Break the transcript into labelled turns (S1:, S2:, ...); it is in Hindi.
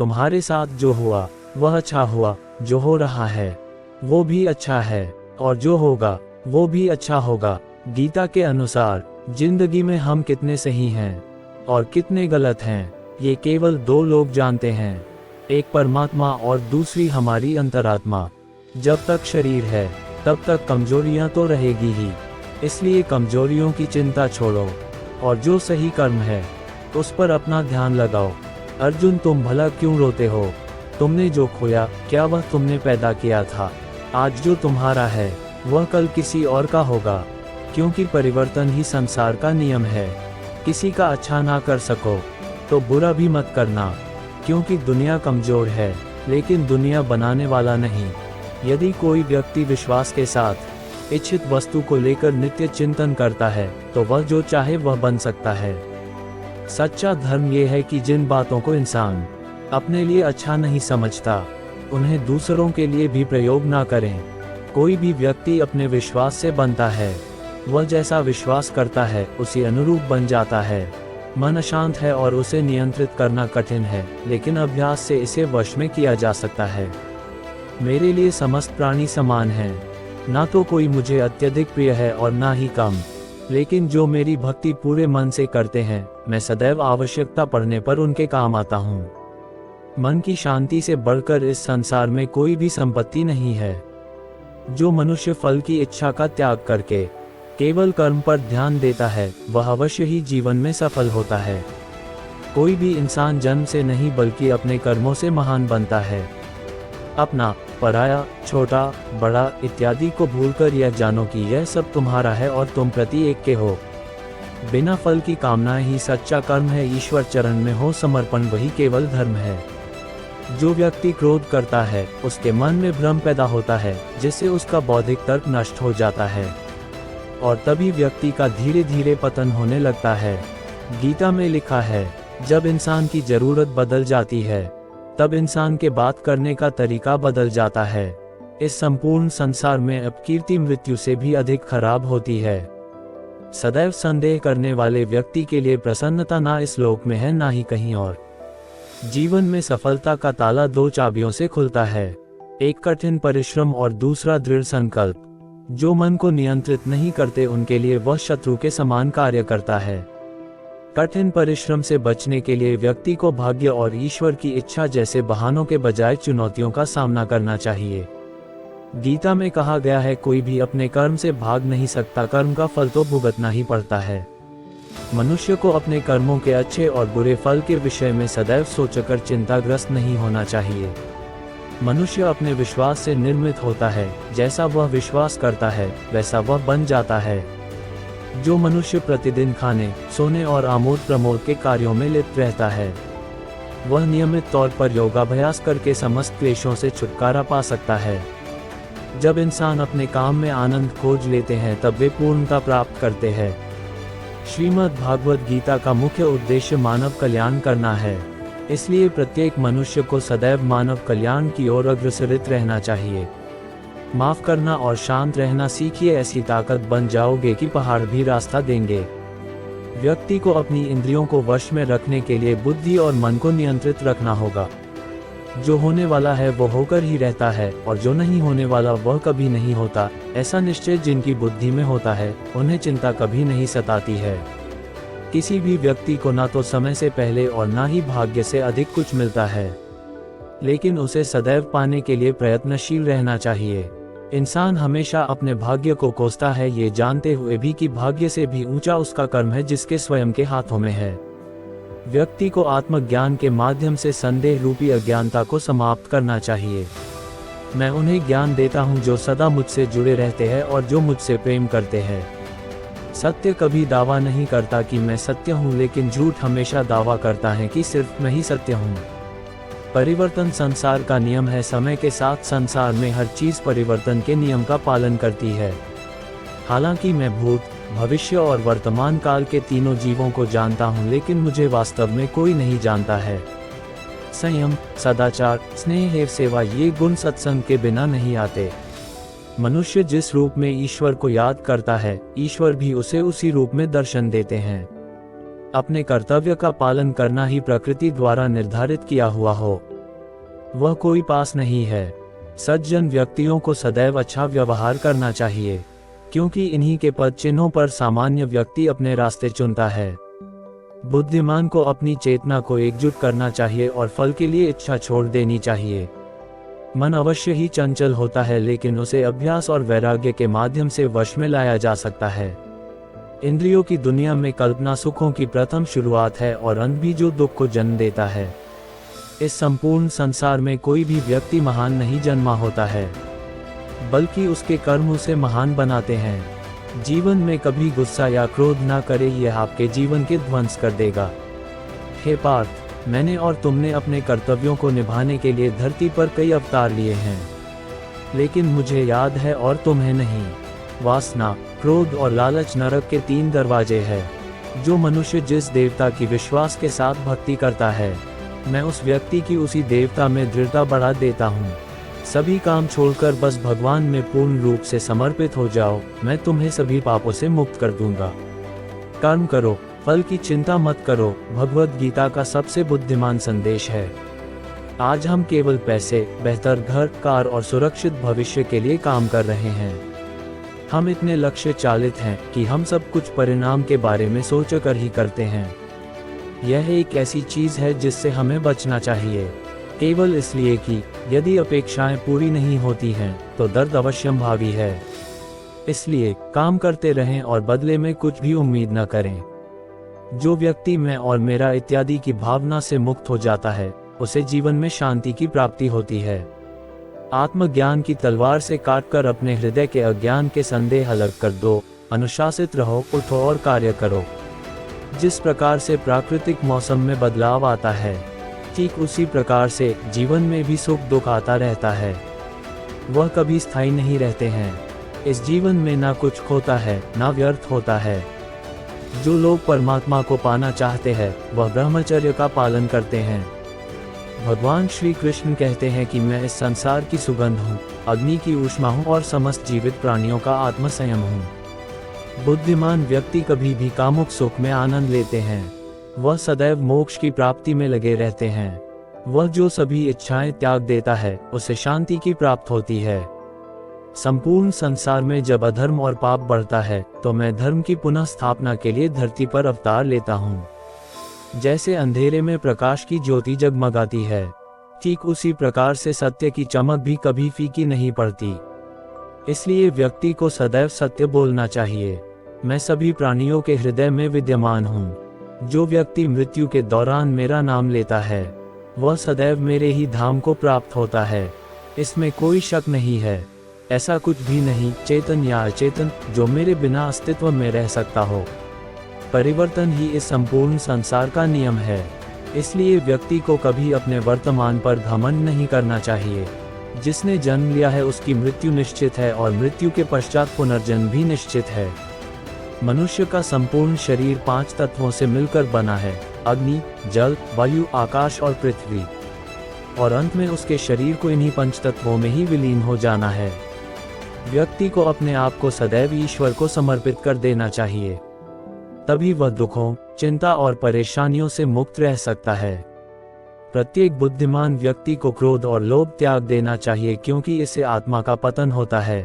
S1: तुम्हारे साथ जो हुआ वह अच्छा हुआ, जो हो रहा है वो भी अच्छा है, और जो होगा वो भी अच्छा होगा। गीता के अनुसार जिंदगी में हम कितने सही हैं और कितने गलत हैं, ये केवल दो लोग जानते हैं, एक परमात्मा और दूसरी हमारी अंतरात्मा। जब तक शरीर है तब तक कमजोरियां तो रहेगी ही, इसलिए कमजोरियों की चिंता छोड़ो और जो सही कर्म है उस पर अपना ध्यान लगाओ। अर्जुन, तुम भला क्यों रोते हो? तुमने जो खोया क्या वह तुमने पैदा किया था? आज जो तुम्हारा है वह कल किसी और का होगा, क्योंकि परिवर्तन ही संसार का नियम है। किसी का अच्छा ना कर सको तो बुरा भी मत करना, क्योंकि दुनिया कमजोर है लेकिन दुनिया बनाने वाला नहीं। यदि कोई व्यक्ति विश्वास के साथ इच्छित वस्तु को लेकर नित्य चिंतन करता है तो वह जो चाहे वह बन सकता है। सच्चा धर्म यह है कि जिन बातों को इंसान अपने लिए अच्छा नहीं समझता उन्हें दूसरों के लिए भी प्रयोग ना करें। कोई भी व्यक्ति अपने विश्वास से बनता है, वह जैसा विश्वास करता है उसी अनुरूप बन जाता है। मन अशांत है और उसे नियंत्रित करना कठिन है, लेकिन अभ्यास से इसे वश में किया जा सकता है। मेरे लिए समस्त प्राणी समान हैं, ना तो कोई मुझे अत्यधिक प्रिय है और ना ही कम, लेकिन जो मेरी भक्ति पूरे मन से करते हैं मैं सदैव आवश्यकता पड़ने पर उनके काम आता हूँ। मन की शांति से बढ़कर इस संसार में कोई भी संपत्ति नहीं है। जो मनुष्य फल की इच्छा का त्याग करके केवल कर्म पर ध्यान देता है वह अवश्य ही जीवन में सफल होता है। कोई भी इंसान जन्म से नहीं बल्कि अपने कर्मों से महान बनता है। अपना, पराया, छोटा, बड़ा इत्यादि को भूलकर यह जानो कि यह सब तुम्हारा है और तुम प्रति एक के हो। बिना फल की कामना ही सच्चा कर्म है। ईश्वर चरण में हो समर्पण वही केवल धर्म है। जो व्यक्ति क्रोध करता है उसके मन में भ्रम पैदा होता है, जिससे उसका बौद्धिक तर्क नष्ट हो जाता है और तभी व्यक्ति का धीरे धीरे पतन होने लगता है। गीता में लिखा है, जब इंसान की जरूरत बदल जाती है तब इंसान के बात करने का तरीका बदल जाता है। इस संपूर्ण संसार में अपकीर्ति मृत्यु से भी अधिक खराब होती है। सदैव संदेह करने वाले व्यक्ति के लिए प्रसन्नता ना इस लोक में है ना ही कहीं और। जीवन में सफलता का ताला दो चाबियों से खुलता है, एक कठिन परिश्रम और दूसरा दृढ़ संकल्प। जो मन को नियंत्रित नहीं करते उनके लिए वह शत्रु के समान कार्य करता है। कठिन परिश्रम से बचने के लिए व्यक्ति को भाग्य और ईश्वर की इच्छा जैसे बहानों के बजाय चुनौतियों का सामना करना चाहिए। गीता में कहा गया है, कोई भी अपने कर्म से भाग नहीं सकता, कर्म का फल तो भुगतना ही पड़ता है। मनुष्य को अपने कर्मों के अच्छे और बुरे फल के विषय में सदैव सोचकर चिंताग्रस्त नहीं होना चाहिए। मनुष्य अपने विश्वास से निर्मित होता है, जैसा वह विश्वास करता है वैसा वह बन जाता है। जो मनुष्य प्रतिदिन खाने, सोने और आमोद प्रमोद के कार्यों में लिप्त रहता है वह नियमित तौर पर योगाभ्यास करके समस्त क्लेशों से छुटकारा पा सकता है। जब इंसान अपने काम में आनंद खोज लेते हैं तब वे पूर्णता प्राप्त करते हैं। श्रीमद् भागवत गीता का मुख्य उद्देश्य मानव कल्याण करना है, इसलिए प्रत्येक मनुष्य को सदैव मानव कल्याण की ओर अग्रसरित रहना चाहिए। माफ करना और शांत रहना सीखिए, ऐसी ताकत बन जाओगे कि पहाड़ भी रास्ता देंगे। व्यक्ति को अपनी इंद्रियों को वश में रखने के लिए बुद्धि और मन को नियंत्रित रखना होगा। जो होने वाला है वो होकर ही रहता है और जो नहीं होने वाला वह कभी नहीं होता। ऐसा निश्चय जिनकी बुद्धि में होता है उन्हें चिंता कभी नहीं सताती है। किसी भी व्यक्ति को ना तो समय से पहले और ना ही भाग्य से अधिक कुछ मिलता है, लेकिन उसे सदैव पाने के लिए प्रयत्नशील रहना चाहिए। इंसान हमेशा अपने भाग्य को कोसता है, ये जानते हुए भी कि भाग्य से भी ऊंचा उसका कर्म है जिसके स्वयं के हाथों में है। व्यक्ति को आत्मज्ञान के माध्यम से संदेह रूपी अज्ञानता को समाप्त करना चाहिए। मैं उन्हें ज्ञान देता हूँ जो सदा मुझसे जुड़े रहते हैं और जो मुझसे प्रेम करते हैं। सत्य कभी दावा नहीं करता कि मैं सत्य हूँ, लेकिन झूठ हमेशा दावा करता है कि सिर्फ मैं ही सत्य हूँ। परिवर्तन संसार का नियम है। समय के साथ संसार में हर चीज परिवर्तन के नियम का पालन करती है। हालांकि मैं भूत, भविष्य और वर्तमान काल के तीनों जीवों को जानता हूँ, लेकिन मुझे वास्तव में कोई नहीं जानता है। संयम, सदाचार, स्नेह एवं सेवा ये गुण सत्संग के बिना नहीं आते। मनुष्य जिस रूप में ईश्वर को याद करता है, ईश्वर भी उसे उसी रूप में दर्शन देते हैं। अपने कर्तव्य का पालन करना ही प्रकृति द्वारा निर्धारित किया हुआ हो। वह कोई पास नहीं है। सज्जन व्यक्तियों को सदैव अच्छा व्यवहार करना चाहिए, क्योंकि इन्हीं के पद चिन्हों पर सामान्य व्यक्ति अपने रास्ते चुनता है। बुद्धिमान को अपनी चेतना को एकजुट करना चाहिए और फल के लिए इच्छा छोड़ देनी चाहिए। मन अवश्य ही चंचल होता है, लेकिन उसे अभ्यास और वैराग्य के माध्यम से वश में लाया जा सकता है। इंद्रियों की दुनिया में कल्पना सुखों की प्रथम शुरुआत है और अंत भी जो दुख को जन्म देता है। इस संपूर्ण संसार में कोई भी व्यक्ति महान नहीं जन्मा होता है, बल्कि उसके कर्म उसे महान बनाते हैं। जीवन में कभी गुस्सा या क्रोध ना करे, यह आपके जीवन के ध्वंस कर देगा। हे पार्थ, मैंने और तुमने अपने कर्तव्यों को निभाने के लिए धरती पर कई अवतार लिए हैं, लेकिन मुझे याद है और तुम्हें नहीं। वासना, क्रोध और लालच नरक के 3 दरवाजे हैं। जो मनुष्य जिस देवता की विश्वास के साथ भक्ति करता है, मैं उस व्यक्ति की उसी देवता में दृढ़ता बढ़ा देता हूँ। सभी काम छोड़कर बस भगवान में पूर्ण रूप से समर्पित हो जाओ, मैं तुम्हें सभी पापों से मुक्त कर दूंगा। कर्म करो, फल की चिंता मत करो, भगवद गीता का सबसे बुद्धिमान संदेश है। आज हम केवल पैसे, बेहतर घर, कार और सुरक्षित भविष्य के लिए काम कर रहे हैं। हम इतने लक्ष्य चालित हैं कि हम सब कुछ परिणाम के बारे में सोचकर ही करते हैं। यह एक ऐसी चीज है जिससे हमें बचना चाहिए, केवल इसलिए कि यदि अपेक्षाएं पूरी नहीं होती हैं तो दर्द अवश्यंभावी है। इसलिए काम करते रहें और बदले में कुछ भी उम्मीद न करें। जो व्यक्ति मैं और मेरा इत्यादि की भावना से मुक्त हो जाता है, उसे जीवन में शांति की प्राप्ति होती है। आत्मज्ञान की तलवार से काटकर अपने हृदय के अज्ञान के संदेह अलग कर दो। अनुशासित रहो, उठो और कार्य करो। जिस प्रकार से प्राकृतिक मौसम में बदलाव आता है, ठीक उसी प्रकार से जीवन में भी सुख दुख आता रहता है। वह कभी स्थायी नहीं रहते हैं। इस जीवन में ना कुछ खोता है, ना व्यर्थ होता है। जो लोग परमात्मा को पाना चाहते हैं, वह ब्रह्मचर्य का पालन करते हैं। भगवान श्री कृष्ण कहते हैं कि मैं इस संसार की सुगंध हूँ, अग्नि की ऊष्मा हूँ और समस्त जीवित प्राणियों का आत्म संयम हूँ। बुद्धिमान व्यक्ति कभी भी कामुक सुख में आनंद लेते हैं। वह सदैव मोक्ष की प्राप्ति में लगे रहते हैं। वह जो सभी इच्छाएं त्याग देता है, उसे शांति की प्राप्त होती है। संपूर्ण संसार में जब अधर्म और पाप बढ़ता है, तो मैं धर्म की पुनः स्थापना के लिए धरती पर अवतार लेता हूँ। जैसे अंधेरे में प्रकाश की ज्योति जगमगाती है, ठीक उसी प्रकार से सत्य की चमक भी कभी फीकी नहीं पड़ती। इसलिए व्यक्ति को सदैव सत्य बोलना चाहिए। मैं सभी प्राणियों के हृदय में विद्यमान हूँ। जो व्यक्ति मृत्यु के दौरान मेरा नाम लेता है, वह सदैव मेरे ही धाम को प्राप्त होता है। इसमें कोई शक नहीं है। ऐसा कुछ भी नहीं, चेतन या अचेतन, जो मेरे बिना अस्तित्व में रह सकता हो। परिवर्तन ही इस संपूर्ण संसार का नियम है। इसलिए व्यक्ति को कभी अपने वर्तमान पर घमंड नहीं करना चाहिए। जिसने जन्म लिया है उसकी मृत्यु निश्चित है और मृत्यु के पश्चात पुनर्जन्म भी निश्चित है। मनुष्य का संपूर्ण शरीर 5 तत्वों से मिलकर बना है: अग्नि, जल, वायु, आकाश और पृथ्वी। और अंत में उसके शरीर को इन्हीं 5 तत्वों में ही विलीन हो जाना है। व्यक्ति को अपने आप को सदैव ईश्वर को समर्पित कर देना चाहिए, तभी वह दुखों, चिंता और परेशानियों से मुक्त रह सकता है। प्रत्येक बुद्धिमान व्यक्ति को क्रोध और लोभ त्याग देना चाहिए, क्योंकि इससे आत्मा का पतन होता है।